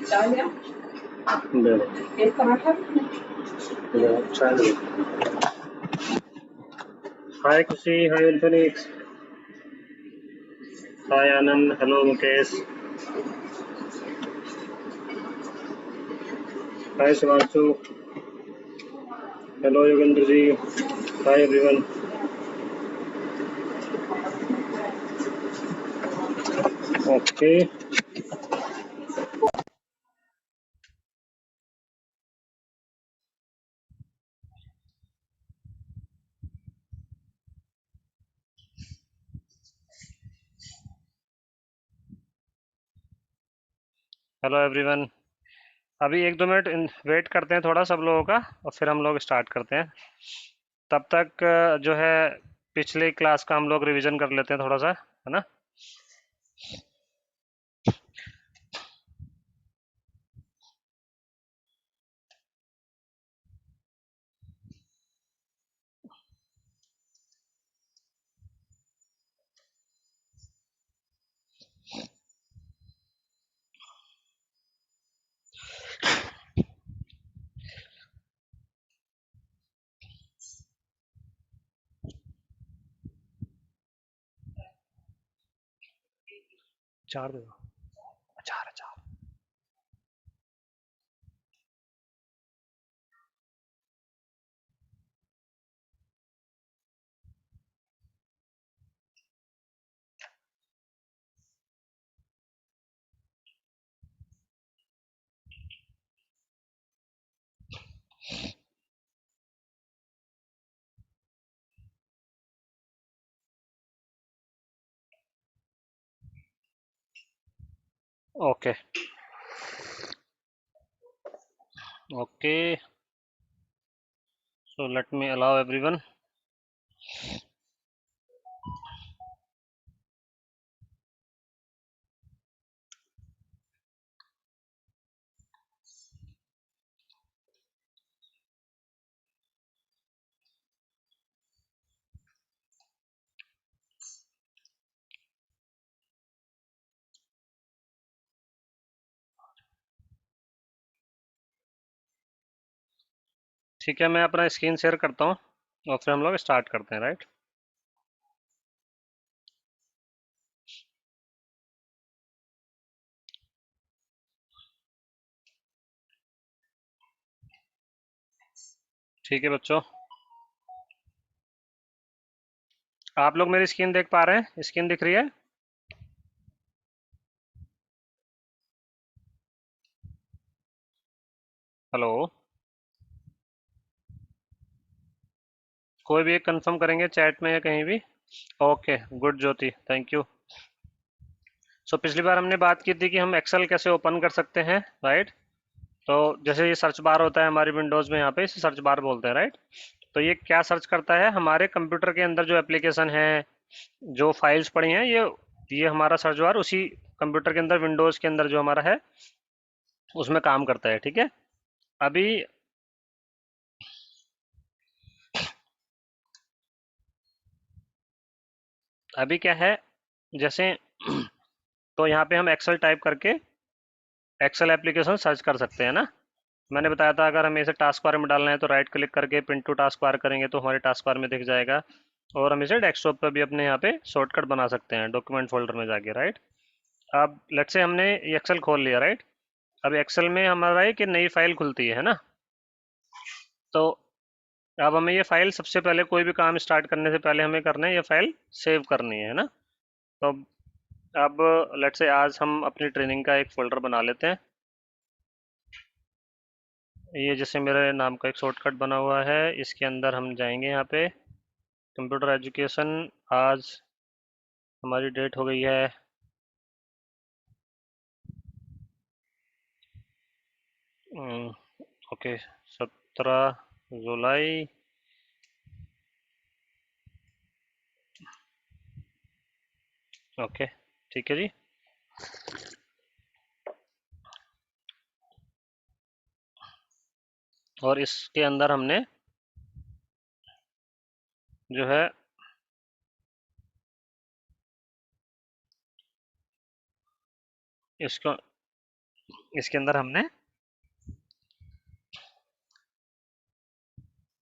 चाय लिया? दे दो। एक पराठा? चाय दे दो। Hi Khushi, hi Infinix, hi Anand, hello Mukesh, hi Shivanshu, hello Yogendra ji, hi everyone. Okay, hello everyone. अभी 1-2 मिनट वेट करते हैं थोड़ा सब लोगों का, और फिर हम लोग स्टार्ट करते हैं। तब तक जो है पिछली क्लास का हम लोग रिवीजन कर लेते हैं थोड़ा सा, है ना। चार दे दो। चार चार। Okay okay, so let me allow everyone. ठीक है, मैं अपना स्क्रीन शेयर करता हूँ और फिर हम लोग स्टार्ट करते हैं, राइट। ठीक है बच्चों, आप लोग मेरी स्क्रीन देख पा रहे हैं? स्क्रीन दिख रही है? हेलो, कोई भी एक कंफर्म करेंगे चैट में या कहीं भी? Okay good Jyoti, thank you. So पिछली बार हमने बात की थी कि हम एक्सेल कैसे ओपन कर सकते हैं, राइट। तो जैसे ये सर्च बार होता है हमारी विंडोज में, यहाँ पे इसे सर्च बार बोलते हैं, राइट। तो ये क्या सर्च करता है? हमारे कंप्यूटर के अंदर जो एप्लीकेशन है, जो फाइल्स पड़ी हैं, ये हमारा सर्च बार उसी कंप्यूटर के अंदर, विंडोज के अंदर जो हमारा है उसमें काम करता है, ठीक है। अभी अभी क्या है, जैसे तो यहाँ पे हम एक्सेल टाइप करके एक्सेल एप्लीकेशन सर्च कर सकते हैं ना। मैंने बताया था अगर हमें इसे टास्क बार में डालना है तो राइट क्लिक करके पिन टू टास्क बार करेंगे तो हमारे टास्क बार में दिख जाएगा। और हम इसे डेस्कटॉप पर भी अपने यहाँ पे शॉर्टकट बना सकते हैं डॉक्यूमेंट फोल्डर में जाके, राइट। अब लेट्स से हमने एक्सेल खोल लिया, राइट। अब एक्सेल में हमारा एक नई फाइल खुलती है ना। तो अब हमें ये फाइल सबसे पहले, कोई भी काम स्टार्ट करने से पहले हमें करना है ये फाइल सेव करनी है ना। तो अब लेट्स से आज हम अपनी ट्रेनिंग का एक फोल्डर बना लेते हैं। ये जैसे मेरे नाम का एक शॉर्टकट बना हुआ है, इसके अंदर हम जाएंगे यहाँ पे कंप्यूटर एजुकेशन। आज हमारी डेट हो गई है ओके 17 जुलाई। ओके ठीक है जी। और इसके अंदर हमने जो है इसको इसके अंदर हमने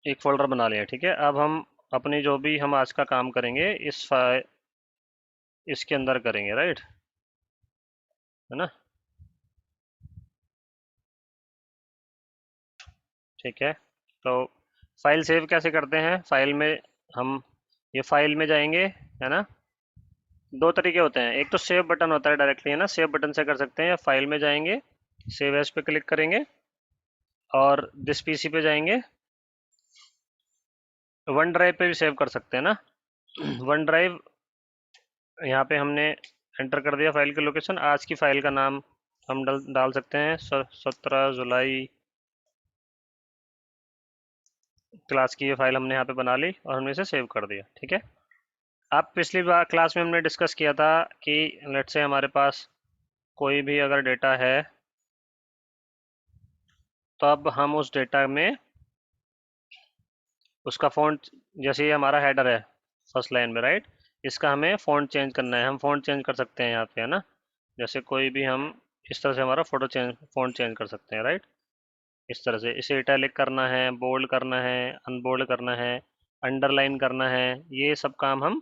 एक फोल्डर बना लिया, ठीक है। अब हम अपनी जो भी हम आज का काम करेंगे इसके अंदर करेंगे, राइट, है ना। ठीक है, तो फाइल सेव कैसे करते हैं, फाइल में हम ये फाइल में जाएंगे, है ना। दो तरीके होते हैं, एक तो सेव बटन होता है डायरेक्टली, है ना, सेव बटन से कर सकते हैं, या फाइल में जाएंगे, सेव एज पे क्लिक करेंगे और दिस पीसी पे जाएंगे। वन ड्राइव पे भी सेव कर सकते हैं ना। वन ड्राइव यहाँ पे हमने एंटर कर दिया फाइल की लोकेशन। आज की फाइल का नाम हम डाल सकते हैं 17 जुलाई क्लास की। ये फाइल हमने यहाँ पे बना ली और हमने इसे सेव कर दिया, ठीक है। अब पिछली बार क्लास में हमने डिस्कस किया था कि लेट्स से हमारे पास कोई भी अगर डेटा है तो अब हम उस डेटा में उसका फ़ॉन्ट, जैसे ये हमारा हेडर है फर्स्ट लाइन में, राइट, इसका हमें फ़ॉन्ट चेंज करना है। हम फ़ॉन्ट चेंज कर सकते हैं यहाँ पे, है ना। जैसे कोई भी हम इस तरह से हमारा फ़ॉन्ट चेंज कर सकते हैं, राइट। इस तरह से इसे इटैलिक करना है, बोल्ड करना है, अनबोल्ड करना है, अंडरलाइन करना है, ये सब काम हम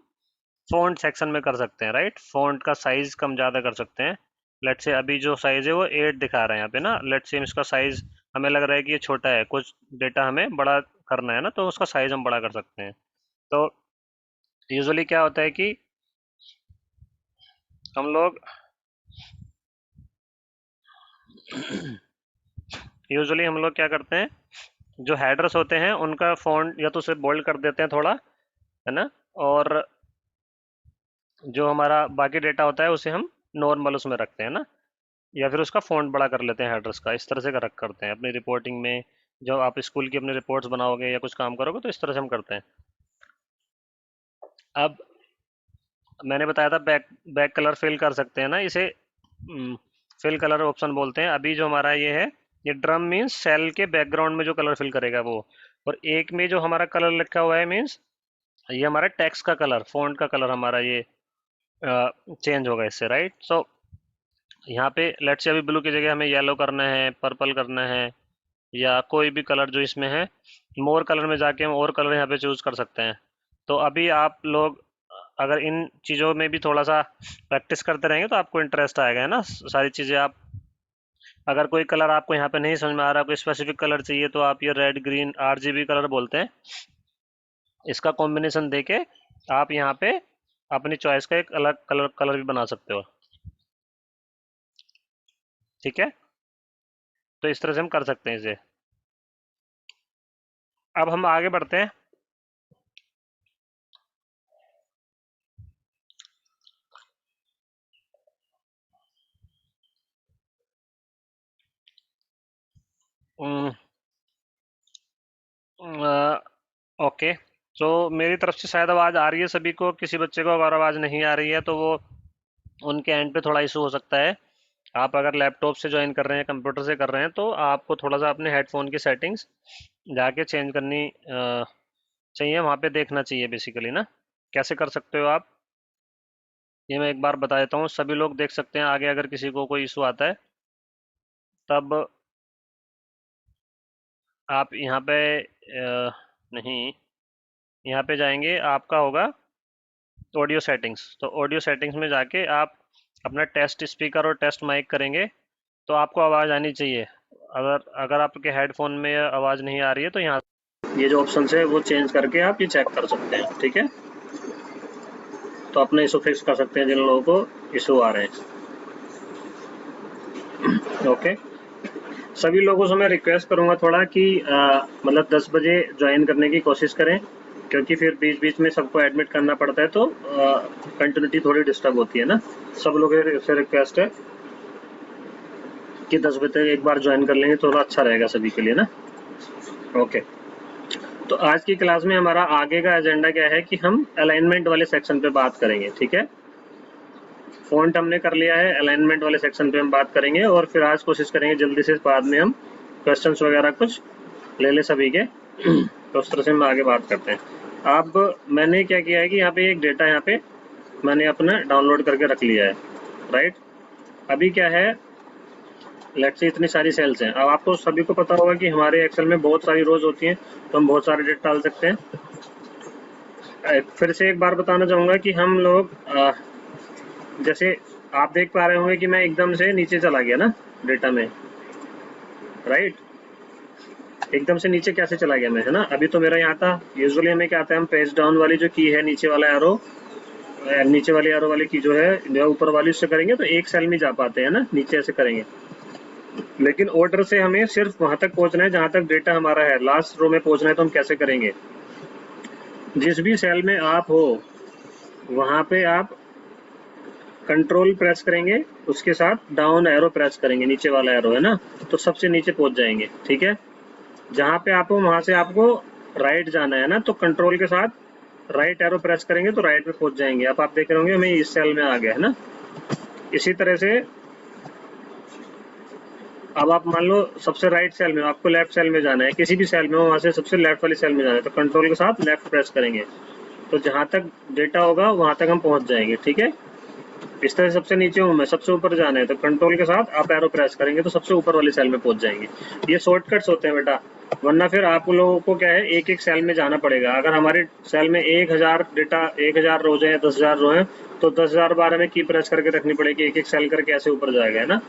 फ़ॉन्ट सेक्शन में कर सकते हैं, राइट। फ़ॉन्ट का साइज़ कम ज़्यादा कर सकते हैं। लेट्स से अभी जो साइज़ है वो 8 दिखा रहा है यहाँ पे ना। लेट्स से इसका साइज़ हमें लग रहा है कि ये छोटा है, कुछ डेटा हमें बड़ा करना है ना, तो उसका साइज़ हम बड़ा कर सकते हैं। तो यूजुअली क्या होता है कि हम लोग यूजुअली हम लोग क्या करते हैं, जो हेडर्स होते हैं उनका फ़ॉन्ट या तो उसे बोल्ड कर देते हैं थोड़ा, है ना, और जो हमारा बाकी डेटा होता है उसे हम नॉर्मल उसमें रखते हैं ना, या फिर उसका फ़ॉन्ट बड़ा कर लेते हैं हेडर्स का। इस तरह से करते हैं अपनी रिपोर्टिंग में। जब आप स्कूल की अपनी रिपोर्ट्स बनाओगे या कुछ काम करोगे तो इस तरह से हम करते हैं। अब मैंने बताया था बैक बैक कलर फिल कर सकते हैं ना, इसे फिल कलर ऑप्शन बोलते हैं। अभी जो हमारा ये है, ये ड्रम मीन्स सेल के बैकग्राउंड में जो कलर फिल करेगा वो, और एक में जो हमारा कलर लिखा हुआ है मीन्स ये हमारा टेक्स्ट का कलर, फॉन्ट का कलर हमारा ये चेंज होगा इससे, राइट। सो यहाँ पे लेट्स से अभी ब्लू की जगह हमें येलो करना है, पर्पल करना है, या कोई भी कलर जो इसमें है, मोर कलर में जाके हम और कलर यहाँ पे चूज कर सकते हैं। तो अभी आप लोग अगर इन चीज़ों में भी थोड़ा सा प्रैक्टिस करते रहेंगे तो आपको इंटरेस्ट आएगा, है ना। सारी चीज़ें आप, अगर कोई कलर आपको यहाँ पे नहीं समझ में आ रहा, कोई स्पेसिफिक कलर चाहिए, तो आप ये रेड ग्रीन RGB कलर बोलते हैं, इसका कॉम्बिनेशन देके आप यहाँ पे अपनी चॉइस का एक अलग कलर भी बना सकते हो, ठीक है। तो इस तरह से हम कर सकते हैं इसे। अब हम आगे बढ़ते हैं। ओके, तो मेरी तरफ से शायद आवाज़ आ रही है सभी को। किसी बच्चे को अगर आवाज़ नहीं आ रही है तो वो उनके एंड पे थोड़ा इशू हो सकता है। आप अगर लैपटॉप से ज्वाइन कर रहे हैं, कंप्यूटर से कर रहे हैं, तो आपको थोड़ा सा अपने हेडफोन की सेटिंग्स जाके चेंज करनी चाहिए, वहाँ पे देखना चाहिए बेसिकली ना। कैसे कर सकते हो आप, ये मैं एक बार बता देता हूँ, सभी लोग देख सकते हैं। आगे अगर किसी को कोई इशू आता है तब आप यहाँ पे नहीं, यहाँ पे जाएंगे, आपका होगा ऑडियो सेटिंग्स। तो ऑडियो सेटिंग्स में जाके आप अपना टेस्ट स्पीकर और टेस्ट माइक करेंगे तो आपको आवाज़ आनी चाहिए। अगर अगर आपके हेडफोन में आवाज़ नहीं आ रही है तो यहाँ ये जो ऑप्शन है वो चेंज करके आप ये चेक कर सकते हैं, ठीक है। तो अपने इशू फिक्स कर सकते हैं जिन लोगों को इशू आ रहे हैं। ओके, सभी लोगों से मैं रिक्वेस्ट करूंगा थोड़ा कि मतलब 10 बजे ज्वाइन करने की कोशिश करें, क्योंकि फिर बीच बीच में सबको एडमिट करना पड़ता है, तो कंटिन्यूटी थोड़ी डिस्टर्ब होती है ना। सब लोगों से रिक्वेस्ट है कि 10 बजे तक एक बार ज्वाइन कर लेंगे तो थोड़ा अच्छा रहेगा सभी के लिए ना। ओके, तो आज की क्लास में हमारा आगे का एजेंडा क्या है कि हम अलाइनमेंट वाले सेक्शन पे बात करेंगे, ठीक है। फॉन्ट हमने कर लिया है, अलाइनमेंट वाले सेक्शन पे हम बात करेंगे, और फिर आज कोशिश करेंगे जल्दी से बाद में हम क्वेश्चंस वगैरह कुछ ले ले सभी के। तो उस तरह से हम आगे बात करते हैं। अब मैंने क्या किया है कि यहाँ पे एक डेटा यहाँ पे मैंने अपना डाउनलोड करके रख लिया है, राइट। अभी क्या है, लेट्स से इतनी सारी सेल्स हैं। अब आपको सभी को पता होगा कि हमारे एक्सेल में बहुत सारी रोज होती हैं, तो हम बहुत सारे डेटा डाल सकते हैं। फिर से एक बार बताना चाहूँगा कि हम लोग जैसे आप देख पा रहे होंगे कि मैं एकदम से नीचे चला गया ना डेटा में, राइट। एकदम से नीचे कैसे चला गया मैं, है ना। अभी तो मेरा यहाँ था, यूजुअली हमें क्या आता है, हम पेज डाउन वाली जो की है, नीचे वाला एरो, नीचे वाली एरो वाली की जो है, जो ऊपर वाली उससे करेंगे तो एक सेल में जा पाते हैं ना, नीचे ऐसे करेंगे। लेकिन ऑर्डर से हमें सिर्फ वहां तक पहुंचना है जहां तक डेटा हमारा है, लास्ट रो में पहुंचना है। तो हम कैसे करेंगे, जिस भी सेल में आप हो वहां पे आप कंट्रोल प्रेस करेंगे, उसके साथ डाउन एरो प्रेस करेंगे, नीचे वाला एरो है ना, तो सबसे नीचे पहुंच जाएंगे। ठीक है, जहां पे आप हो वहां से आपको राइट जाना है ना, तो कंट्रोल के साथ राइट एरो प्रेस करेंगे तो राइट पे पहुंच जाएंगे। अब आप देख रहे होंगे हमें इस सेल में आ गया है ना। इसी तरह से अब आप मान लो सबसे राइट सेल में, आपको लेफ्ट सेल में जाना है, किसी भी सेल में हो वहां से सबसे लेफ्ट वाली सेल में जाना है, तो कंट्रोल के साथ लेफ्ट प्रेस करेंगे, तो जहां तक डेटा होगा वहां तक हम पहुंच जाएंगे। ठीक है, इस तरह सबसे नीचे हूँ मैं, सबसे ऊपर जाना है तो कंट्रोल के साथ आप एरो प्रेस करेंगे तो सबसे ऊपर वाली सेल में पहुंच जाएंगे। ये शॉर्टकट्स होते हैं बेटा, वरना फिर आप लोगों को क्या है, एक एक सेल में जाना पड़ेगा। अगर हमारे सेल में 1000 डेटा, 1000 रोज है, 10,000 रो है, तो 10,000 बार हमें की प्रेस करके रखनी पड़ेगी, एक एक सेल करके ऐसे ऊपर जाएगा, है ना।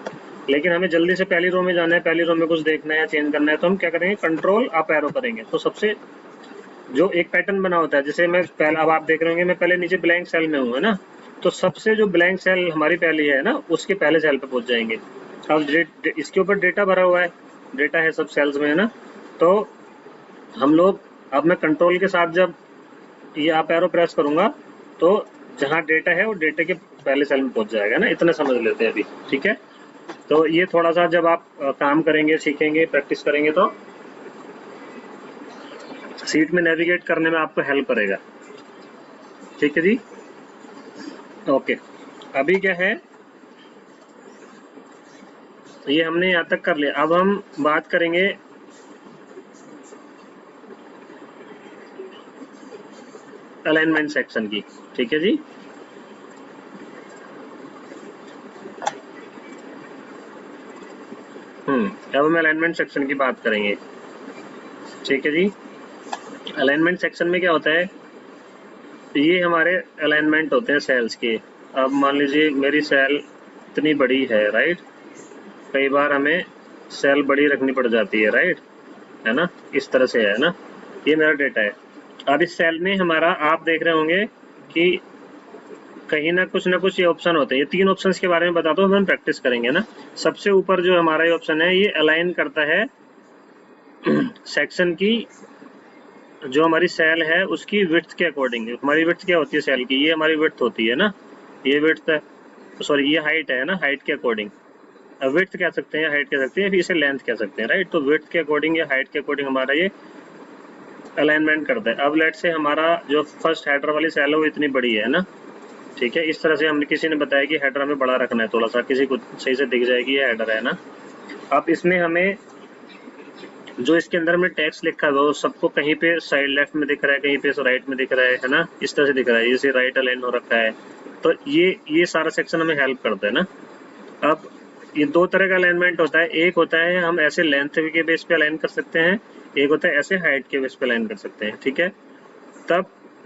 लेकिन हमें जल्दी से पहली रो में जाना है, पहली रो में कुछ देखना है या चेंज करना है, तो हम क्या करेंगे, कंट्रोल अप एरो करेंगे, तो सबसे जो एक पैटर्न बना होता है, जैसे मैं पहले, अब आप देख रहे होंगे मैं पहले नीचे ब्लैंक सेल में हूँ, है ना, तो सबसे जो ब्लैंक सेल हमारी पहली है ना, उसके पहले सेल पे पहुंच जाएंगे। अब इसके ऊपर डेटा भरा हुआ है, डेटा है सब सेल्स में, है ना, तो हम लोग, अब मैं कंट्रोल के साथ जब ये आप एरो प्रेस करूंगा तो जहाँ डेटा है वो डेटा के पहले सेल में पहुंच जाएगा ना। इतना समझ लेते हैं अभी, ठीक है। तो ये थोड़ा सा जब आप काम करेंगे, सीखेंगे, प्रैक्टिस करेंगे तो सीट में नेविगेट करने में आपको हेल्प करेगा। ठीक है जी, ओके। अभी क्या है, ये हमने यहाँ तक कर लिया। अब हम बात करेंगे अलाइनमेंट सेक्शन की। ठीक है जी, अब हम अलाइनमेंट सेक्शन की बात करेंगे। ठीक है जी, अलाइनमेंट सेक्शन में क्या होता है, ये हमारे अलाइनमेंट होते हैं सेल्स के। अब मान लीजिए मेरी सेल इतनी बड़ी है, राइट, कई बार हमें सेल बड़ी रखनी पड़ जाती है, राइट, है ना, इस तरह से है ना, ये मेरा डेटा है। अब इस सेल में हमारा, आप देख रहे होंगे कि कहीं ना कुछ ये ऑप्शन होते हैं। ये 3 ऑप्शंस के बारे में बताता हूँ, हम प्रैक्टिस करेंगे ना। सबसे ऊपर जो हमारा ये ऑप्शन है, ये अलाइन करता है सेक्शन की, जो हमारी सेल है उसकी विड्थ के अकॉर्डिंग। हमारी विड्थ क्या होती है सेल की, ये हमारी विड्थ होती है ना, ये विड्थ है, सॉरी ये हाइट है ना, हाइट के अकॉर्डिंग। विड्थ कह सकते हैं, हाइट कह सकते हैं, फिर इसे लेंथ कह सकते हैं, राइट। तो विड्थ के अकॉर्डिंग या हाइट के अकॉर्डिंग हमारा ये अलाइनमेंट करता है। अब लेट से हमारा जो फर्स्ट हेडर वाली सेल है वो इतनी बड़ी है ना, ठीक है। इस तरह से हमने, किसी ने बताया कि हेडर हमें बड़ा रखना है थोड़ा सा, किसी को सही से दिख जाएगी ये हेडर है ना। अब इसमें हमें जो इसके अंदर में टेक्स्ट लिखा है वो सबको कहीं पे साइड लेफ्ट में दिख रहा है, कहीं पे राइट में दिख रहा है ना, इस तरह से दिख रहा है, जैसे राइट अलाइन हो रखा है। तो ये सारा सेक्शन हमें हेल्प करता है ना। अब ये 2 तरह का अलाइनमेंट होता है, एक होता है हम ऐसे लेंथ के बेस पे अलाइन कर सकते हैं, एक होता है ऐसे हाइट के बेस पे अलाइन कर सकते हैं, ठीक है। तब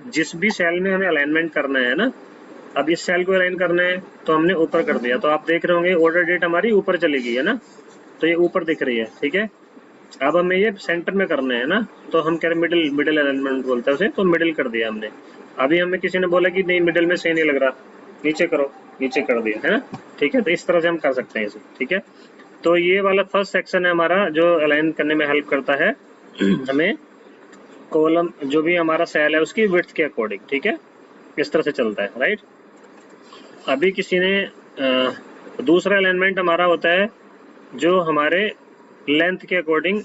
जिस भी सेल में हमें अलाइनमेंट करना है ना, अब इस सेल को अलाइन करना है तो हमने ऊपर कर दिया, तो आप देख रहे होंगे ऑर्डर डेट हमारी ऊपर चली गई है ना, तो ये ऊपर दिख रही है, ठीक है। अब हमें ये सेंटर में करना है ना, तो हम कह रहे मिडिल, मिडिल अलाइनमेंट बोलते हैं उसे, तो मिडिल कर दिया हमने। अभी हमें किसी ने बोला कि नहीं मिडिल में सही नहीं लग रहा, नीचे करो, नीचे कर दिया है ना, ठीक है। तो इस तरह से हम कर सकते हैं इसे, ठीक है। तो ये वाला फर्स्ट सेक्शन है हमारा, जो अलाइन करने में हेल्प करता है हमें कॉलम, जो भी हमारा सेल है उसकी विड्थ के अकॉर्डिंग, ठीक है, इस तरह से चलता है, राइट। अभी किसी ने दूसरा अलाइनमेंट हमारा होता है जो हमारे लेंथ के अकॉर्डिंग,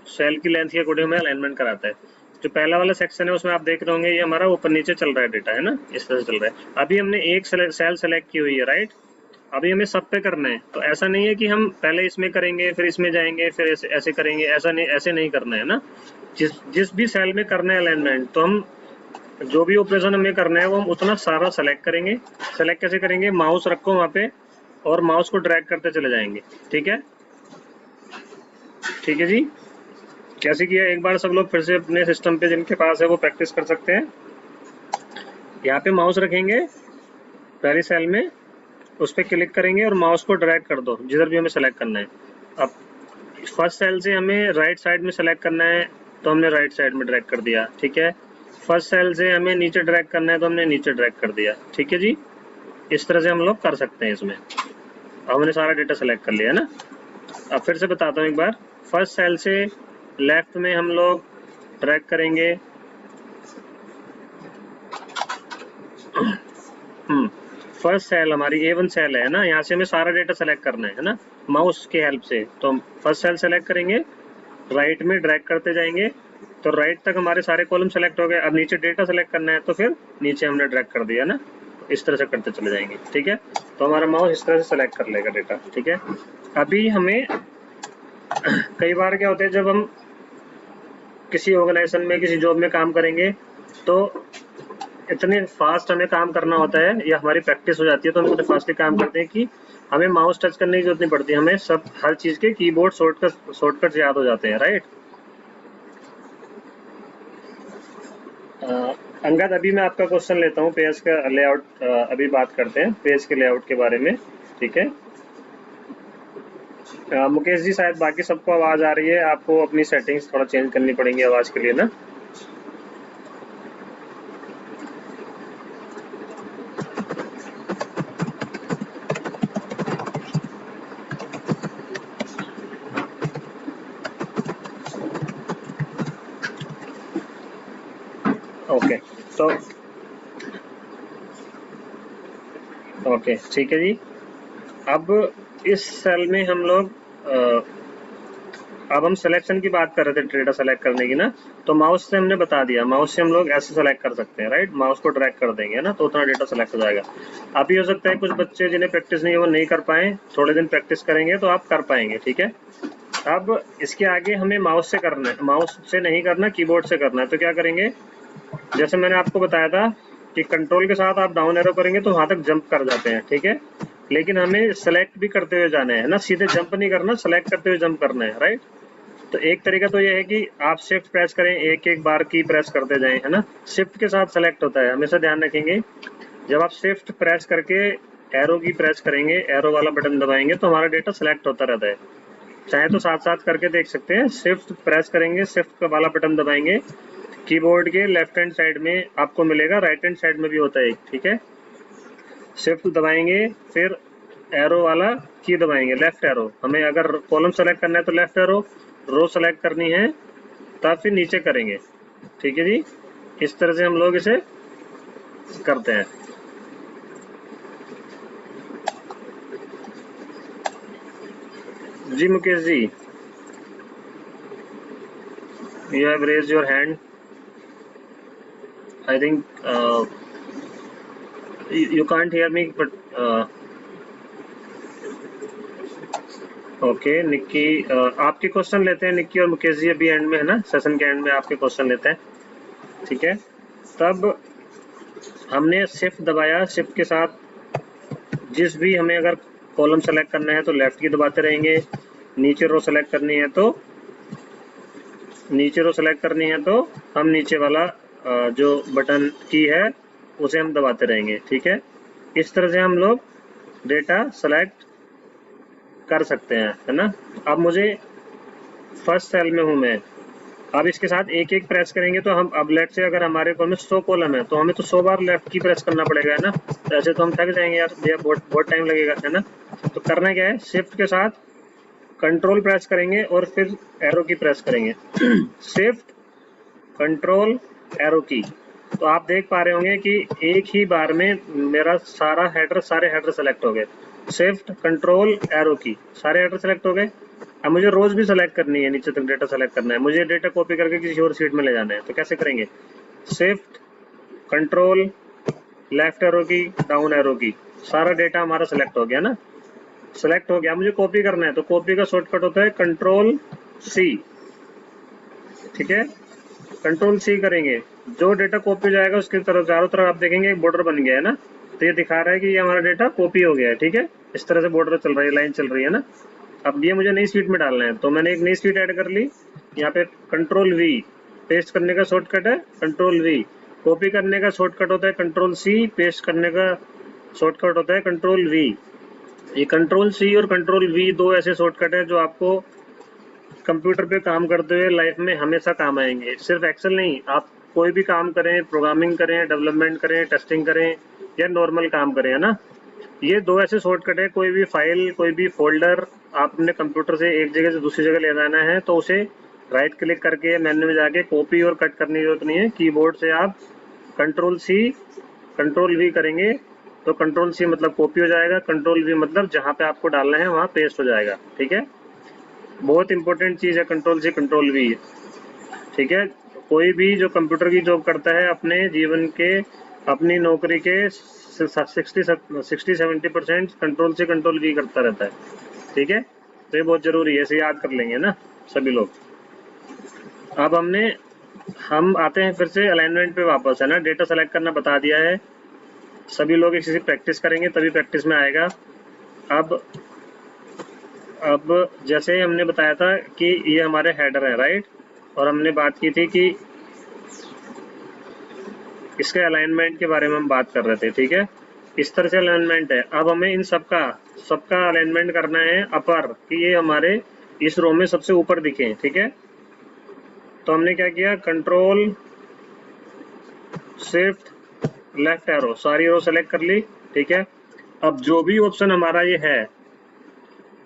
सेल की लेंथ के अकॉर्डिंग हमें अलाइनमेंट कराता है। जो पहला वाला सेक्शन है उसमें आप देख रहे होंगे ये हमारा ऊपर नीचे चल रहा है डेटा, है ना, इस तरह से चल रहा है। अभी हमने एक सेल सेलेक्ट की हुई है, राइट, अभी हमें सब पे करना है। तो ऐसा नहीं है कि हम पहले इसमें करेंगे फिर इसमें जाएंगे फिर ऐसे करेंगे, ऐसा नहीं, ऐसे नहीं करना है ना। जिस जिस भी सेल में करना है अलाइनमेंट, तो हम जो भी ऑपरेशन हमें करना है वो हम उतना सारा सेलेक्ट करेंगे। सेलेक्ट कैसे करेंगे, माउस रखो वहाँ पे, और माउस को ड्रैग करते चले जाएंगे। ठीक है, ठीक है जी। कैसे किया एक बार सब लोग फिर से अपने सिस्टम पे जिनके पास है वो प्रैक्टिस कर सकते हैं। यहाँ पे माउस रखेंगे पहली सेल में, उस पर क्लिक करेंगे और माउस को ड्रैग कर दो जिधर भी हमें सेलेक्ट करना है। अब फर्स्ट सेल से हमें राइट साइड में सेलेक्ट करना है तो हमने राइट साइड में ड्रैग कर दिया। ठीक है, फर्स्ट सेल से हमें नीचे ड्रैग करना है तो हमने नीचे ड्रैग कर दिया। ठीक है जी, इस तरह से हम लोग कर सकते हैं इसमें। अब हमने सारा डेटा सेलेक्ट कर लिया है ना। अब फिर से बताता हूँ एक बार, फर्स्ट सेल से लेफ्ट में हम लोग ड्रैग करेंगे, फर्स्ट सेल हमारी A1 सेल है ना, यहाँ से हमें सारा डेटा सेलेक्ट करना है ना माउस के हेल्प से। तो हम फर्स्ट सेल सेलेक्ट करेंगे, राइट में ड्रैग करते जाएंगे तो राइट तक हमारे सारे कॉलम सेलेक्ट हो गए। अब नीचे डेटा सेलेक्ट करना है तो फिर नीचे हमने ड्रैग कर दिया ना, इस तरह से करते चले जाएंगे। ठीक है, तो हमारा माउस इस तरह से सेलेक्ट कर लेगा डेटा। ठीक है, अभी हमें कई बार क्या होता है जब हम किसी ऑर्गेनाइजेशन में किसी जॉब में काम करेंगे तो इतने फास्ट हमें काम करना होता है या हमारी प्रैक्टिस हो जाती है तो हम इतने फास्टली काम करते हैं कि हमें माउस टच करने की जरूरत नहीं पड़ती, हमें सब हर चीज के कीबोर्ड शॉर्टकट याद हो जाते हैं। राइट अंगद, अभी मैं आपका क्वेश्चन लेता हूँ पेज का लेआउट, अभी बात करते हैं पेज के लेआउट के बारे में। ठीक है, मुकेश जी शायद बाकी सबको आवाज आ रही है, आपको अपनी सेटिंग्स थोड़ा चेंज करनी पड़ेंगी आवाज के लिए ना। ओके, तो ओके ठीक है जी। अब इस सेल में हम लोग अब हम सिलेक्शन की बात कर रहे थे, डेटा सेलेक्ट करने की ना, तो माउस से हमने बता दिया, माउस से हम लोग ऐसे सेलेक्ट कर सकते हैं। राइट, माउस को ड्रैग कर देंगे ना तो उतना डेटा सेलेक्ट हो जाएगा। अभी हो सकता है कुछ बच्चे जिन्हें प्रैक्टिस नहीं है वो नहीं कर पाए, थोड़े दिन प्रैक्टिस करेंगे तो आप कर पाएंगे। ठीक है, अब इसके आगे हमें माउस से करना है, माउस से नहीं करना, कीबोर्ड से करना है। तो क्या करेंगे, जैसे मैंने आपको बताया था कि कंट्रोल के साथ आप डाउन एरो करेंगे तो वहां तक जंप कर जाते हैं। ठीक है, लेकिन हमें सेलेक्ट भी करते हुए जाना है ना, सीधे जंप नहीं करना, सेलेक्ट करते हुए जंप करना है। राइट, तो एक तरीका तो ये है कि आप शिफ्ट प्रेस करें, एक एक बार की प्रेस करते जाएं, है ना, शिफ्ट के साथ सेलेक्ट होता है, हमेशा ध्यान रखेंगे। जब आप शिफ्ट प्रेस करके एरो की प्रेस करेंगे, एरो वाला बटन दबाएंगे तो हमारा डेटा सेलेक्ट होता रहता है। चाहे तो साथ साथ करके देख सकते हैं, शिफ्ट प्रेस करेंगे, शिफ्ट वाला बटन दबाएंगे, कीबोर्ड के लेफ्ट हैंड साइड में आपको मिलेगा, राइट हैंड साइड में भी होता है एक। ठीक है, शिफ्ट दबाएंगे फिर एरो वाला की दबाएंगे, लेफ्ट एरो, हमें अगर कॉलम सेलेक्ट करना है तो लेफ्ट एरो, रो सेलेक्ट करनी है तब फिर नीचे करेंगे। ठीक है जी, इस तरह से हम लोग इसे करते हैं। जी Mukesh ji, you have raise your hand, I think you can't hear me but okay Nikki, आपके क्वेश्चन लेते हैं निक्की और मुकेश जी, अभी एंड में है ना, सेशन के एंड में आपके क्वेश्चन लेते हैं। ठीक है, तब हमने शिफ्ट दबाया, शिफ्ट के साथ जिस भी हमें अगर कॉलम सेलेक्ट करना है तो लेफ्ट की दबाते रहेंगे, नीचे रो सेलेक्ट करनी है तो नीचे रो सेलेक्ट करनी है तो हम नीचे वाला जो बटन की है उसे हम दबाते रहेंगे। ठीक है, इस तरह से हम लोग डेटा सेलेक्ट कर सकते हैं, है ना। अब मुझे फर्स्ट सेल में हूं मैं, अब इसके साथ एक एक प्रेस करेंगे तो हम, अब लेट से अगर हमारे कॉलम में 100 कॉलम है तो हमें तो 100 बार लेफ्ट की प्रेस करना पड़ेगा, है ना। तो ऐसे तो हम थक जाएंगे यार भैया, बहुत बहुत टाइम लगेगा, है ना। तो करना क्या है, शिफ्ट के साथ कंट्रोल प्रेस करेंगे और फिर एरो की प्रेस करेंगे शिफ्ट कंट्रोल एरो की। तो आप देख पा रहे होंगे कि एक ही बार में मेरा सारे हेडर सेलेक्ट हो गए, शिफ्ट कंट्रोल एरो की, सारे हेडर सेलेक्ट हो गए। अब मुझे रोज भी सेलेक्ट करनी है, नीचे तक डेटा सेलेक्ट करना है, मुझे डेटा कॉपी करके किसी और शीट में ले जाना है, तो कैसे करेंगे, शिफ्ट कंट्रोल लेफ्ट एरो की, डाउन एरो की, सारा डेटा हमारा सेलेक्ट हो गया ना। सेलेक्ट हो गया, मुझे कॉपी करना है तो कॉपी का शॉर्टकट होता है कंट्रोल सी। ठीक है, कंट्रोल सी करेंगे, जो डेटा कॉपी जाएगा उसकी तरफ चारों तरफ आप देखेंगे एक बॉर्डर बन गया है ना, तो ये दिखा रहा है कि ये हमारा डेटा कॉपी हो गया है। ठीक है, इस तरह से बॉर्डर चल रही है, लाइन चल रही है ना। अब ये मुझे नई शीट में डालना है, तो मैंने एक नई शीट ऐड कर ली। यहाँ पे कंट्रोल वी, पेस्ट करने का शॉर्टकट है कंट्रोल वी, कॉपी करने का शॉर्टकट होता है कंट्रोल सी, पेस्ट करने का शॉर्टकट होता है कंट्रोल वी। ये कंट्रोल सी और कंट्रोल वी दो ऐसे शॉर्टकट है जो आपको कंप्यूटर पे काम करते हुए लाइफ में हमेशा काम आएंगे। सिर्फ एक्सेल नहीं, आप कोई भी काम करें, प्रोग्रामिंग करें, डेवलपमेंट करें, टेस्टिंग करें या नॉर्मल काम करें, है ना। ये दो ऐसे शॉर्टकट है, कोई भी फाइल, कोई भी फोल्डर आपने कंप्यूटर से एक जगह से दूसरी जगह ले जाना है तो उसे राइट क्लिक करके मेन्यू में जाके कॉपी और कट करने की जरूरत नहीं है। कीबोर्ड से आप कंट्रोल सी कंट्रोल वी करेंगे तो कंट्रोल सी मतलब कॉपी हो जाएगा, कंट्रोल वी मतलब जहाँ पे आपको डालना है वहाँ पेस्ट हो जाएगा। ठीक है, बहुत इंपॉर्टेंट चीज़ है कंट्रोल सी कंट्रोल वी। ठीक है, कोई भी जो कंप्यूटर की जॉब करता है अपने जीवन के, अपनी नौकरी के 60-70% कंट्रोल से कंट्रोल वी करता रहता है। ठीक है, तो ये बहुत जरूरी है, इसे याद कर लेंगे ना सभी लोग। अब हम आते हैं फिर से अलाइनमेंट पे वापस, है ना। डेटा सेलेक्ट करना बता दिया है, सभी लोग इसी से प्रैक्टिस करेंगे तभी प्रैक्टिस में आएगा। अब जैसे हमने बताया था कि ये हमारे हेडर है, राइट, और हमने बात की थी कि इसके अलाइनमेंट के बारे में हम बात कर रहे थे। ठीक है, इस तरह से अलाइनमेंट है। अब हमें इन सबका अलाइनमेंट करना है अपर, कि ये हमारे इस रो में सबसे ऊपर दिखे। ठीक है, तो हमने क्या किया, कंट्रोल शिफ्ट लेफ्ट एरो, सारी रो सेलेक्ट कर ली। ठीक है, अब जो भी ऑप्शन हमारा ये है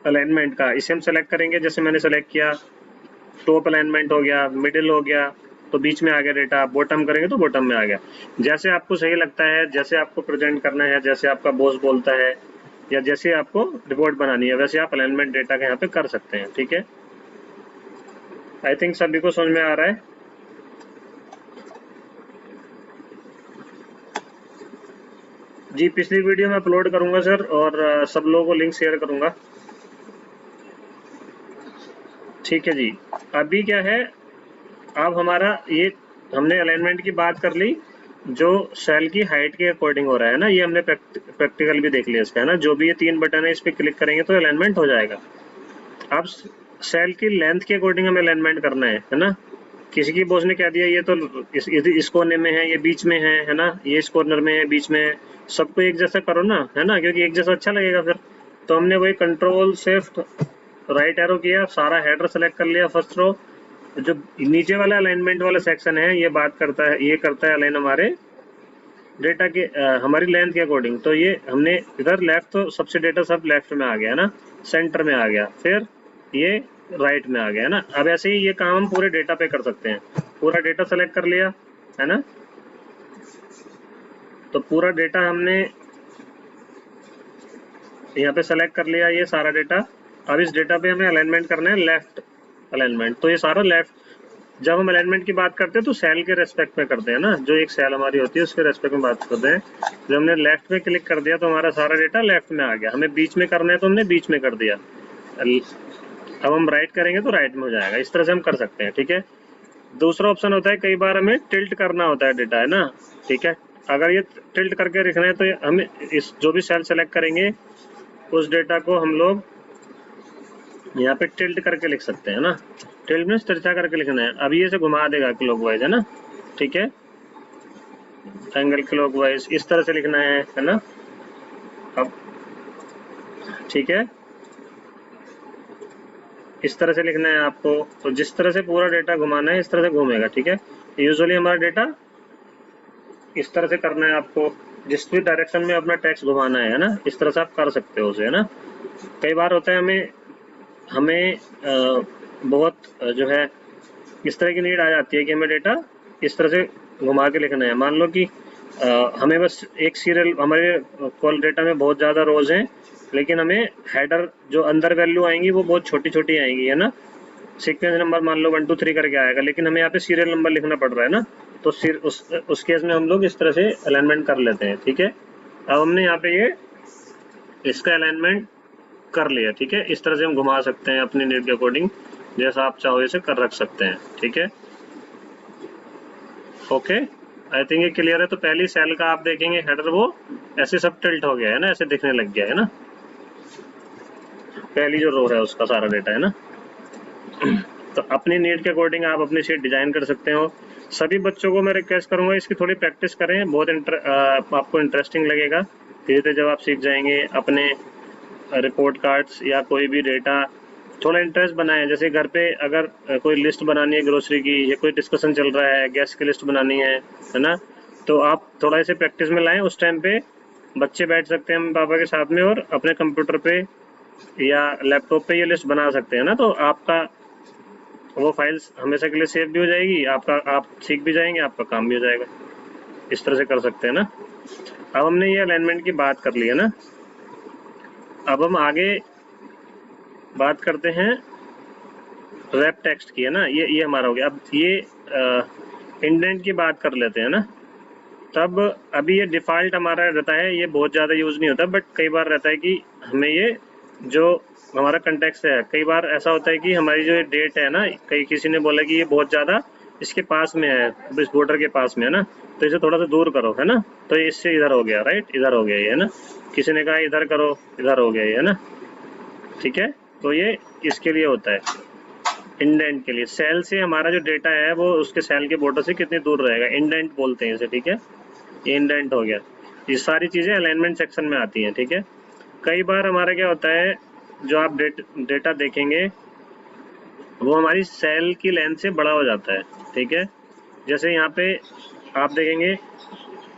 अलाइनमेंट का, इसे हम सेलेक्ट करेंगे। जैसे मैंने सेलेक्ट किया, टॉप अलाइनमेंट हो गया, मिडिल हो गया, तो बीच में आ गया डेटा, बॉटम करेंगे तो बॉटम में आ गया। जैसे आपको सही लगता है, जैसे आपको प्रेजेंट करना है, जैसे आपका बॉस बोलता है, या जैसे आपको रिपोर्ट बनानी है, वैसे आप अलाइनमेंट डेटा के यहाँ पे कर सकते हैं। ठीक है, आई थिंक सभी को समझ में आ रहा है। जी, पिछली वीडियो में अपलोड करूंगा सर, और सब लोगों को लिंक शेयर करूंगा। ठीक है जी, अभी क्या है, अब हमारा ये हमने अलाइनमेंट की बात कर ली, जो सेल की हाइट के अकॉर्डिंग हो रहा है ना, ये हमने प्रैक्टिकल भी देख लिया इसका, है ना। जो भी ये 3 बटन है, इस पर क्लिक करेंगे तो अलाइनमेंट हो जाएगा। अब सेल की लेंथ के अकॉर्डिंग हमें अलाइनमेंट करना है ना। किसी की बॉस ने कह दिया ये तो इस कोने में है, ये बीच में है ना, ये इस कॉर्नर में है, बीच में है, सबको एक जैसा करो ना, है ना, क्योंकि एक जैसा अच्छा लगेगा फिर। तो हमने वही कंट्रोल शिफ्ट राइट एरो किया, सारा हेडर सेलेक्ट कर लिया फर्स्ट रो। जो नीचे वाला अलाइनमेंट वाला सेक्शन है, ये बात करता है, ये करता है अलाइन हमारे डेटा के हमारी लेंथ के अकॉर्डिंग। तो ये हमने इधर लेफ्ट, तो सबसे डेटा सब लेफ्ट में आ गया ना, सेंटर में आ गया, फिर ये राइट में आ गया, है ना। अब ऐसे ही ये काम हम पूरे डेटा पे कर सकते हैं। पूरा डेटा सेलेक्ट कर लिया, है ना, तो पूरा डेटा हमने यहाँ पे सेलेक्ट कर लिया, ये सारा डेटा। अब इस डेटा पे हमें अलाइनमेंट करना है लेफ्ट अलाइनमेंट, तो ये सारा लेफ्ट। जब हम अलाइनमेंट की बात करते हैं तो सेल के रेस्पेक्ट में करते हैं ना, जो एक सेल हमारी होती है उसके रेस्पेक्ट में बात करते हैं। जब हमने लेफ्ट में क्लिक कर दिया तो हमारा सारा डेटा लेफ्ट में आ गया। हमें बीच में करना है तो हमने बीच में कर दिया। अब हम राइट करेंगे तो राइट में हो जाएगा। इस तरह से हम कर सकते हैं। ठीक है, दूसरा ऑप्शन होता है, कई बार हमें टिल्ट करना होता है डेटा, है ना। ठीक है, अगर ये टिल्ट करके लिखना है तो हमें इस जो भी सेल सेलेक्ट करेंगे उस डेटा को हम लोग यहाँ पे टिल्ट करके लिख सकते हैं ना। टिल्ट में तिरछा करके लिखना है। अब ये से घुमा देगा क्लॉकवाइज, है ना। ठीक है, एंगल क्लॉकवाइज इस तरह से लिखना है ना। अब ठीक है, इस तरह से लिखना है आपको। तो जिस तरह से पूरा डेटा घुमाना है इस तरह से घूमेगा। ठीक है, यूजुअली हमारा डेटा इस तरह से करना है आपको, जिस भी डायरेक्शन में अपना टेक्स्ट घुमाना है ना, इस तरह से आप कर सकते हो उसे, है ना। कई बार होता है हमें हमें बहुत जो है इस तरह की नीड आ जाती है कि हमें डेटा इस तरह से घुमा के लिखना है। मान लो कि हमें बस एक सीरियल, हमारे कॉल डेटा में बहुत ज़्यादा रोज हैं, लेकिन हमें हेडर जो अंदर वैल्यू आएंगी वो बहुत छोटी छोटी आएंगी, है ना। सीक्वेंस नंबर मान लो 1 2 3 करके आएगा, लेकिन हमें यहाँ पे सीरियल नंबर लिखना पड़ रहा है ना। तो उस केस में हम लोग इस तरह से अलाइनमेंट कर लेते हैं। ठीक है, अब हमने यहाँ पे ये इसका अलाइनमेंट कर लिया। ठीक है, इस तरह से हम घुमा सकते हैं अपनी नीड के अकॉर्डिंग, जैसा आप चाहो इसे कर रख सकते हैं। ठीक है, ओके, आई थिंक ये क्लियर है। तो पहली सेल का आप देखेंगे हेडर वो ऐसे सब टिल्ट हो गया है ना, ऐसे दिखने लग गया है ना। पहली जो रो है उसका सारा डेटा है ना। तो अपनी नीड के अकॉर्डिंग आप अपनी शीट डिजाइन कर सकते हो। सभी बच्चों को मैं रिक्वेस्ट करूंगा इसकी थोड़ी प्रैक्टिस करें, बहुत आपको इंटरेस्टिंग लगेगा। धीरे धीरे जब आप सीख जाएंगे अपने रिपोर्ट कार्ड्स या कोई भी डेटा थोड़ा इंटरेस्ट बनाए। जैसे घर पे अगर कोई लिस्ट बनानी है ग्रोसरी की या कोई डिस्कशन चल रहा है गैस की लिस्ट बनानी है ना, तो आप थोड़ा इसे प्रैक्टिस में लाएं। उस टाइम पे बच्चे बैठ सकते हैं पापा के साथ में और अपने कंप्यूटर पे या लैपटॉप पे ये लिस्ट बना सकते हैं ना, तो आपका वो फाइल्स हमेशा के लिए सेव भी हो जाएगी, आपका आप सीख भी जाएंगे, आपका काम भी हो जाएगा। इस तरह से कर सकते हैं ना। अब हमने ये अलाइनमेंट की बात कर ली है ना, अब हम आगे बात करते हैं रैप टेक्स्ट की है ना। ये हमारा हो गया। अब ये इंडेंट की बात कर लेते हैं ना। तब अभी ये डिफ़ॉल्ट हमारा रहता है, ये बहुत ज़्यादा यूज़ नहीं होता, बट कई बार रहता है कि हमें ये जो हमारा कंटेक्स्ट है, कई बार ऐसा होता है कि हमारी जो डेट है ना, कई किसी ने बोला कि ये बहुत ज़्यादा इसके पास में है, इस बॉर्डर के पास में है ना, तो इसे थोड़ा सा दूर करो है ना। तो इससे इधर हो गया, राइट, इधर हो गया ये है ना। किसी ने कहा इधर करो, इधर हो गया ये है ना, ठीक है। तो ये इसके लिए होता है, इंडेंट के लिए। सेल से हमारा जो डेटा है वो उसके सेल के बॉर्डर से कितनी दूर रहेगा, इंडेंट बोलते हैं इसे, ठीक है। ये इंडेंट हो गया। ये सारी चीज़ें अलाइनमेंट सेक्शन में आती हैं, ठीक है। कई बार हमारा क्या होता है, जो आप डेटा देखेंगे वो हमारी सेल की लेंथ से बड़ा हो जाता है, ठीक है। जैसे यहाँ पे आप देखेंगे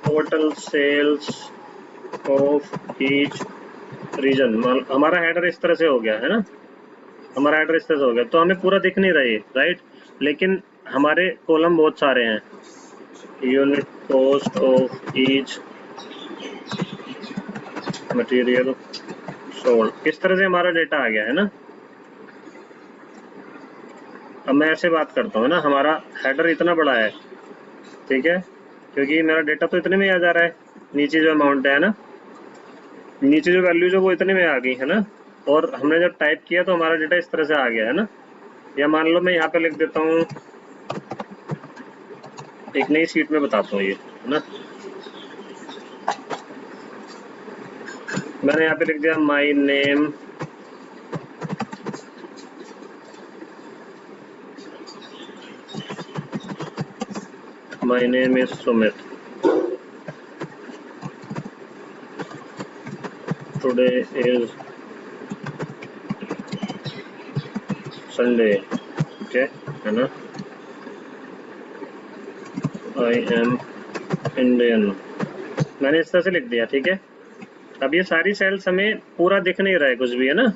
total sales of each region, हमारा हेडर इस तरह से हो गया है ना, हमारा हेडर इस तरह से हो गया, तो हमें पूरा दिख नहीं रहा है, राइट। लेकिन हमारे कॉलम बहुत सारे हैं, unit cost of each material sold, इस तरह से हमारा डेटा आ गया है ना। अब मैं ऐसे बात करता हूँ ना, हमारा हेडर इतना बड़ा है, ठीक है, क्योंकि मेरा डेटा तो इतने में आ जा रहा है, नीचे जो अमाउंट है ना, नीचे जो वैल्यूज है वो इतने में आ गई है ना, और हमने जब टाइप किया तो हमारा डेटा इस तरह से आ गया है ना। या मान लो मैं यहाँ पे लिख देता हूँ, एक नई शीट में बताता हूँ ये है ना, मैंने यहाँ पे लिख दिया my name is Sumit, today is Sunday, okay है ना, आई एम इंडियन, मैंने इस तरह से लिख दिया, ठीक है। अब ये सारी सेल्स हमें पूरा दिख नहीं रहा है कुछ भी है ना,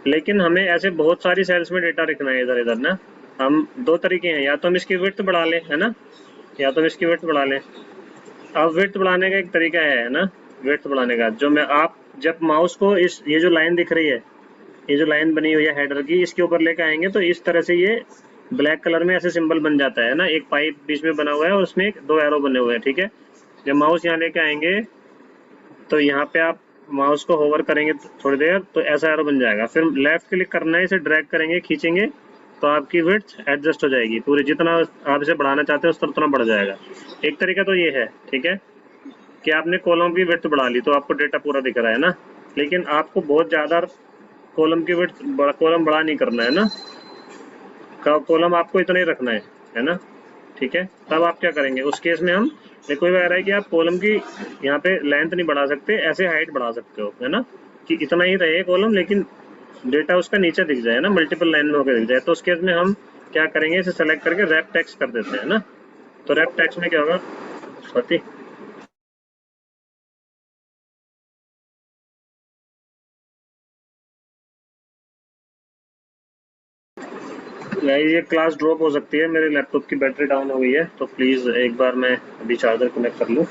लेकिन हमें ऐसे बहुत सारी सेल्स में डेटा लिखना है इधर इधर ना। हम दो तरीके हैं, या तो हम इसकी विड्थ बढ़ा लें है ना, या तो हम इसकी विड्थ बढ़ा लें। अब विड्थ बढ़ाने का एक तरीका है ना, विड्थ बढ़ाने का जो मैं आप जब माउस को इस ये जो लाइन दिख रही है, ये जो लाइन बनी हुई है हेडर की, इसके ऊपर लेकर आएंगे तो इस तरह से ये ब्लैक कलर में ऐसे सिंबल बन जाता है ना, एक पाइप बीच में बना हुआ है और उसमें दो एरो बने हुए हैं, ठीक है। जब माउस यहाँ लेके आएंगे तो यहाँ पे आप माउस को होवर करेंगे थोड़ी देर तो ऐसा एरो बन जाएगा, फिर लेफ्ट क्लिक करना है, इसे ड्रैग करेंगे खींचेंगे तो आपकी विड्थ एडजस्ट हो जाएगी पूरी, जितना आप इसे बढ़ाना चाहते हैं उस तरह उतना बढ़ जाएगा। एक तरीका तो ये है, ठीक है, कि आपने कॉलम की विड्थ बढ़ा ली तो आपको डेटा पूरा दिख रहा है ना, लेकिन आपको बहुत ज़्यादा कॉलम की विड्थ कॉलम बड़ा नहीं करना है ना, कॉलम आपको इतना ही रखना है ना, ठीक है। तब आप क्या करेंगे उस केस में, हम देखो ये कह रहा है कि आप कॉलम की यहाँ पे लेंथ नहीं बढ़ा सकते, ऐसे हाइट बढ़ा सकते हो है ना, कि इतना ही रहे कॉलम लेकिन डेटा उसका नीचे दिख जाए ना, मल्टीपल लाइन में होकर दिख जाए। तो उस केस में हम क्या करेंगे, इसे सेलेक्ट करके रैप टेक्स्ट कर देते हैं ना। तो रैप टेक्स्ट में क्या होगा, स्वाति ये क्लास ड्रॉप हो सकती है, मेरे लैपटॉप की बैटरी डाउन हो गई है, तो प्लीज़ एक बार मैं अभी चार्जर कनेक्ट कर लूँ।